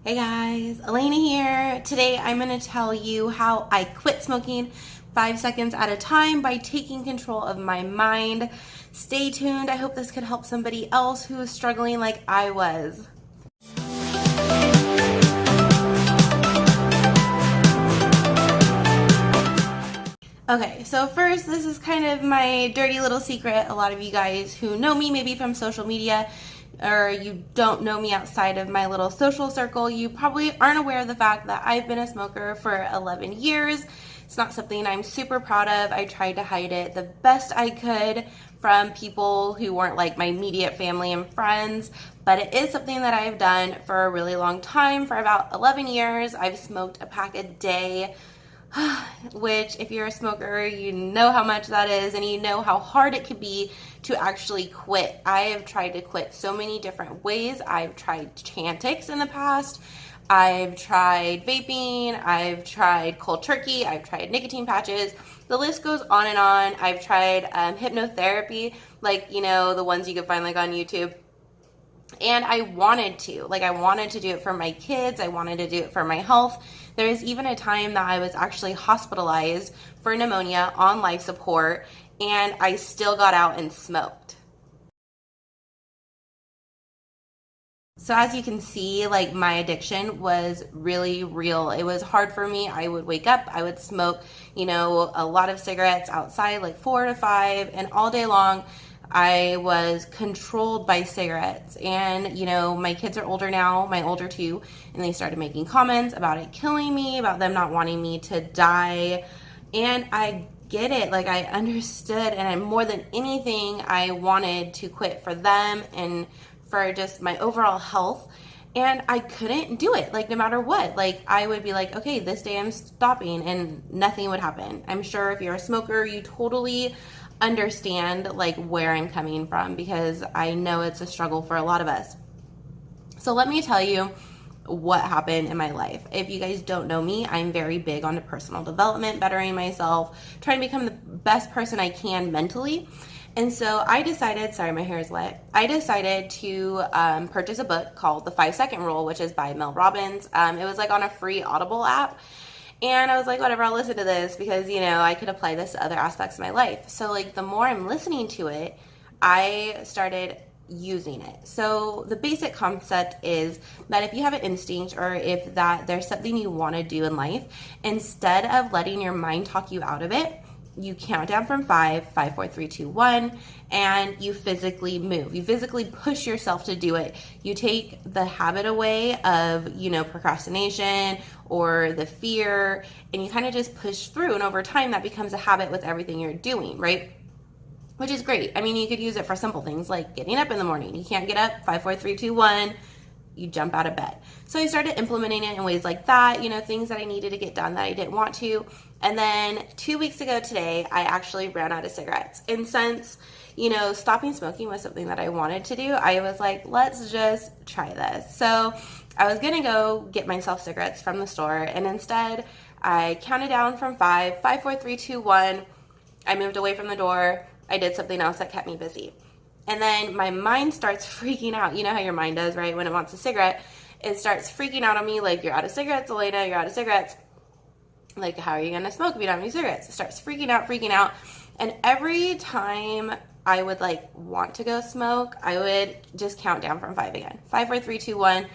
Hey guys, Elena here. Today I'm going to tell you how I quit smoking 5 seconds at a time by taking control of my mind. Stay tuned. I hope this could help somebody else who is struggling like I was. Okay, so first, this is kind of my dirty little secret. A lot of you guys who know me maybe from social media or you don't know me outside of my little social circle, you probably aren't aware of the fact that I've been a smoker for 11 years. It's not something I'm super proud of. I tried to hide it the best I could from people who weren't like my immediate family and friends, but it is something that I've done for a really long time. For about 11 years, I've smoked a pack a day, which if you're a smoker, you know how much that is and you know how hard it can be to actually quit. I have tried to quit so many different ways. I've tried chantix in the past. I've tried vaping. I've tried cold turkey. I've tried nicotine patches. The list goes on and on. I've tried hypnotherapy, like, you know, the ones you can find like on YouTube. And I wanted to do it for my kids. I wanted to do it for my health. There was even a time that I was actually hospitalized for pneumonia on life support, and I still got out and smoked. So as you can see, like, my addiction was really real. It was hard for me. I would wake up, I would smoke, you know, a lot of cigarettes outside, like 4 to 5, and all day long I was controlled by cigarettes. And, you know, my kids are older now, my older two, and they started making comments about it killing me, about them not wanting me to die. And I get it. Like, I understood, and more than anything, I wanted to quit for them and for just my overall health. And I couldn't do it, like, no matter what. Like, I would be like, okay, this day I'm stopping, and nothing would happen. I'm sure if you're a smoker, you totally understand like where I'm coming from, because I know it's a struggle for a lot of us. So let me tell you what happened in my life. If you guys don't know me, I'm very big on personal development, bettering myself, trying to become the best person I can mentally. And so I decided, sorry, my hair is wet. I decided to purchase a book called The 5 Second Rule, which is by Mel Robbins. It was like on a free Audible app. And I was like, whatever, I'll listen to this because, you know, I could apply this to other aspects of my life. So like the more I'm listening to it, I started using it. So the basic concept is that if you have an instinct, or if that there's something you want to do in life, instead of letting your mind talk you out of it, you count down from 5, 5, 4, 3, 2, 1, and you physically move. You physically push yourself to do it. You take the habit away of, you know, procrastination or the fear, and you kind of just push through. And over time, that becomes a habit with everything you're doing, right? Which is great. I mean, you could use it for simple things like getting up in the morning. You can't get up, 5, 4, 3, 2, 1. You jump out of bed. So I started implementing it in ways like that, you know, things that I needed to get done that I didn't want to. And then 2 weeks ago today, I actually ran out of cigarettes. And since, you know, stopping smoking was something that I wanted to do, I was like, let's just try this. So I was gonna go get myself cigarettes from the store, and instead I counted down from 5, 5, 4, 3, 2, 1. I moved away from the door. I did something else that kept me busy. And then my mind starts freaking out. You know how your mind does, right? When it wants a cigarette, it starts freaking out on me like, you're out of cigarettes, Elena, you're out of cigarettes. Like, how are you gonna smoke if you don't have any cigarettes? It starts freaking out. And every time I would like want to go smoke, I would just count down from 5 again. 5, 4, 3, 2, 1,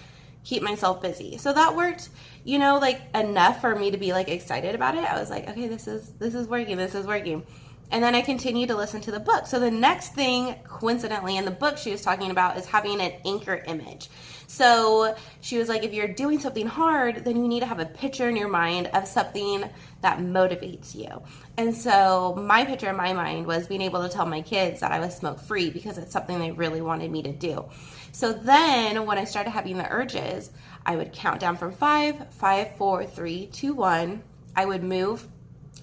keep myself busy. So that worked, you know, like enough for me to be like excited about it. I was like, okay, this is working. And then I continued to listen to the book. So the next thing, coincidentally, in the book she was talking about is having an anchor image. So she was like, if you're doing something hard, then you need to have a picture in your mind of something that motivates you. And so my picture in my mind was being able to tell my kids that I was smoke free, because it's something they really wanted me to do. So then when I started having the urges, I would count down from 5, 5, 4, 3, 2, 1. I would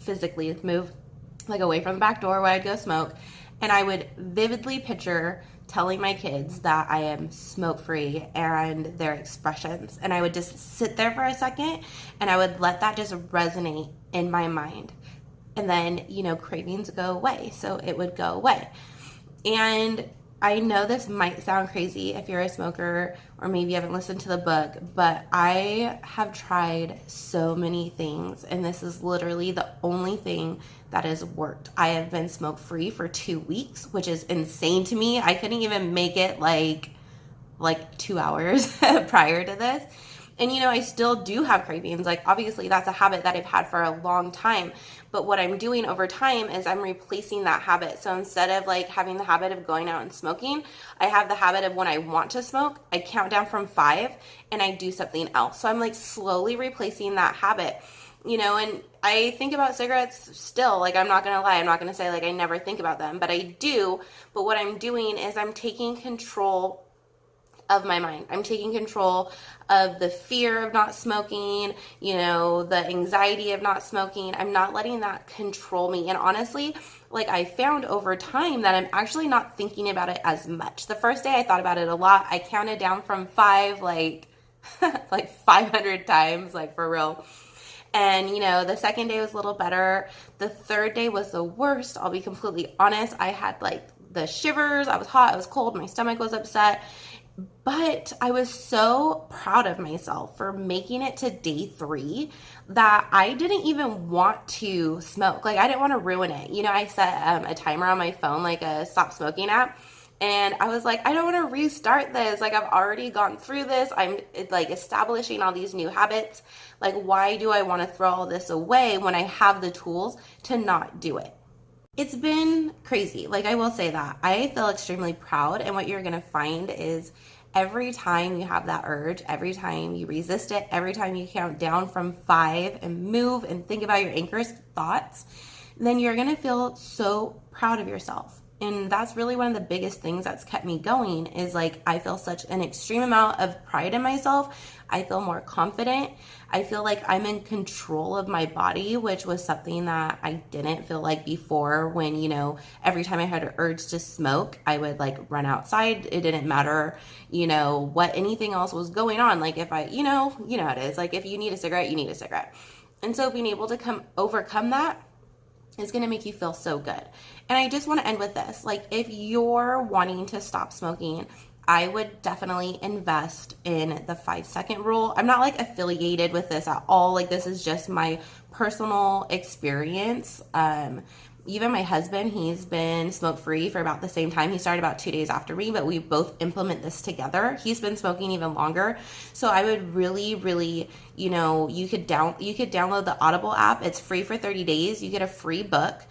physically move like away from the back door where I'd go smoke, and I would vividly picture telling my kids that I am smoke free and their expressions. And I would just sit there for a second and I would let that just resonate in my mind. And then, you know, cravings go away. So it would go away. And I know this might sound crazy if you're a smoker or maybe you haven't listened to the book, but I have tried so many things, and this is literally the only thing that has worked. I have been smoke free for 2 weeks, which is insane to me. I couldn't even make it like 2 hours prior to this. And I still do have cravings. Like, obviously that's a habit that I've had for a long time. But what I'm doing over time is I'm replacing that habit. So instead of like having the habit of going out and smoking, I have the habit of when I want to smoke, I count down from 5 and I do something else. So I'm like slowly replacing that habit. And I think about cigarettes still. Like, I'm not going to lie. I'm not going to say like I never think about them, but I do. But what I'm doing is I'm taking control of my mind. I'm taking control of the fear of not smoking, the anxiety of not smoking. I'm not letting that control me. And honestly, like, I found over time that I'm actually not thinking about it as much. The first day I thought about it a lot. I counted down from 5, like 500 times, like, for real. And, the second day was a little better. The third day was the worst. I'll be completely honest. I had like the shivers. I was hot. I was cold. My stomach was upset. But I was so proud of myself for making it to day 3 that I didn't even want to smoke. Like, I didn't want to ruin it. I set a timer on my phone, like a stop smoking app. And I was like, I don't want to restart this. Like, I've already gone through this. I'm like establishing all these new habits. Like, why do I want to throw all this away when I have the tools to not do it? It's been crazy. Like, I will say that. I feel extremely proud. And what you're going to find is every time you have that urge, every time you resist it, every time you count down from 5 and move and think about your anchor's thoughts, then you're going to feel so proud of yourself. And that's really one of the biggest things that's kept me going is like, I feel such an extreme amount of pride in myself. I feel more confident. I feel like I'm in control of my body, which was something that I didn't feel like before when, every time I had an urge to smoke, I would like run outside. It didn't matter, what anything else was going on. Like, if I, you know how it is. Like, if you need a cigarette, you need a cigarette. And so being able to overcome that is going to make you feel so good. And I just want to end with this. Like, if you're wanting to stop smoking, I would definitely invest in the 5-second rule. I'm not like affiliated with this at all. Like, this is just my personal experience. Even my husband, he's been smoke-free for about the same time. He started about 2 days after me, but we both implement this together. He's been smoking even longer. So I would really, really, you could download the Audible app. It's free for 30 days. You get a free book.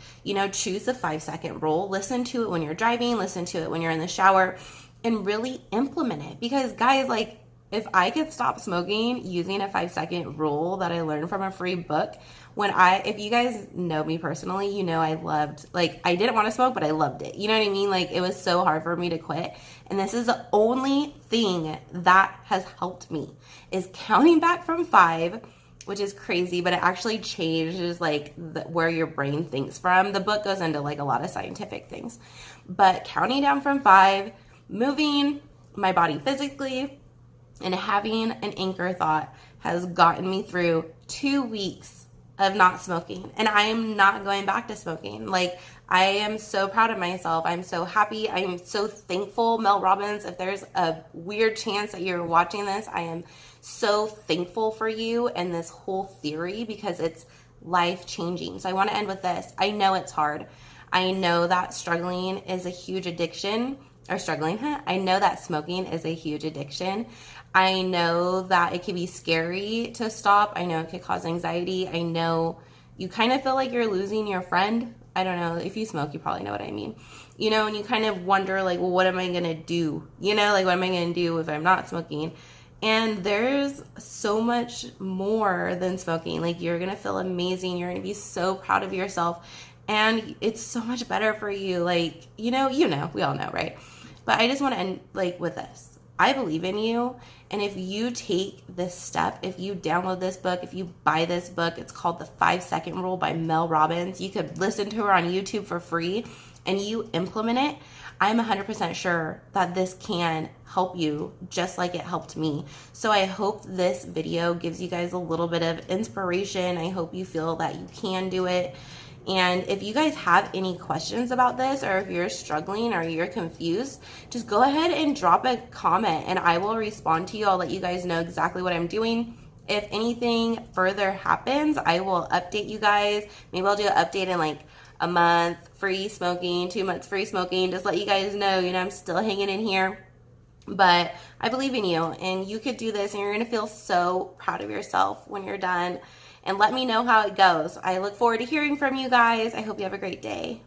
Choose the 5-second rule. Listen to it when you're driving. Listen to it when you're in the shower, and really implement it. Because guys, like, if I could stop smoking using a 5-second rule that I learned from a free book, if you guys know me personally, I loved, like, I didn't want to smoke, but I loved it. You know what I mean? Like, it was so hard for me to quit. And this is the only thing that has helped me is counting back from 5, which is crazy, but it actually changes like where your brain thinks from. The book goes into like a lot of scientific things, but counting down from 5, moving my body physically, and having an anchor thought has gotten me through 2 weeks of not smoking. And I am not going back to smoking. Like, I am so proud of myself. I'm so happy. I am so thankful. Mel Robbins, if there's a weird chance that you're watching this, I am so thankful for you and this whole theory because it's life changing. So I want to end with this. I know it's hard. I know that struggling is a huge addiction. I know that smoking is a huge addiction. I know that it can be scary to stop. I know it could cause anxiety. I know you kind of feel like you're losing your friend. I don't know. If you smoke, you probably know what I mean. And you kind of wonder, like, well, what am I going to do? Like, what am I going to do if I'm not smoking? And there's so much more than smoking. Like, you're going to feel amazing. You're going to be so proud of yourself. And it's so much better for you. Like, we all know, right? But I just want to end like with this. I believe in you. And if you take this step, if you download this book, if you buy this book, it's called The 5-Second Rule by Mel Robbins. You could listen to her on YouTube for free and you implement it. I'm 100% sure that this can help you just like it helped me. So I hope this video gives you guys a little bit of inspiration. I hope you feel that you can do it. And if you guys have any questions about this, or if you're struggling or you're confused, just go ahead and drop a comment and I will respond to you. I'll let you guys know exactly what I'm doing. If anything further happens, I will update you guys. Maybe I'll do an update in like a month free smoking, 2 months free smoking, just let you guys know, I'm still hanging in here. But I believe in you, and you could do this, and you're going to feel so proud of yourself when you're done. And let me know how it goes. I look forward to hearing from you guys. I hope you have a great day.